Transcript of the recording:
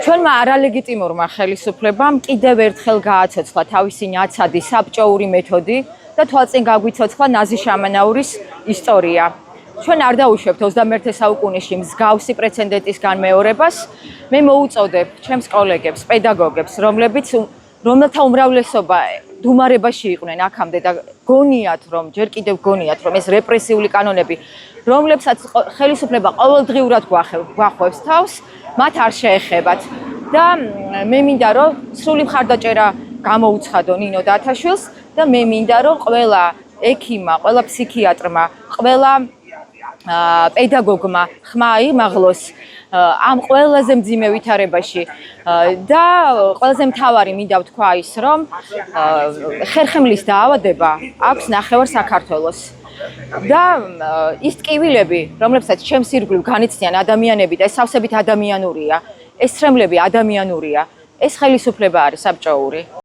ჩვენმა არალეგიტიმურმა ხელისუფლებამ კიდევ ერთხელ გააცოცხლა თავისი ნაცადი საბჭოური მეთოდი და თვალწინ გაგვიცოცხლა ნაზი შამანაურის ისტორია. ჩვენ არ დავუშვებთ 21 საუკუნეში მსგავსი პრეცედენტის განმეორებას. მე მოუწოდებ ჩემს კოლეგებს, პედაგოგებს, რომელთა უმრავლესობა დუმარებაში იყვნენ აქამდე და გონიათ, რომ ჯერ კიდევ გონიათ, რომ ეს რეპრესიული კანონები, რომლებსაც ხელისუფლება ყოველდღიურად გვახვევს თავს, მათ არ შეეხებათ. და მე მინდა, რომ სრული მხარდაჭერა გამოუცხადო ნინო დათაშვილს და მე მინდა, რომ ყველა ექიმმა, ყველა ფსიქიატრმა, ყველა პედაგოგმა ხმა აიმაღლოს ამ ყველაზე მძიმე ვითარებაში და ყველაზე მთავარი მინდა ვთქვა ის, რომ ხერხემლის დაავადება აქვს ნახევარ საქართველოს. და ის ტკივილები, რომლებსაც ჩემს ირგვლივ განიცდიან ადამიანები და ეს სავსებით ადამიანურია, ეს ცრემლები ადამიანურია, ეს ხელისუფლება არის საბჭოური.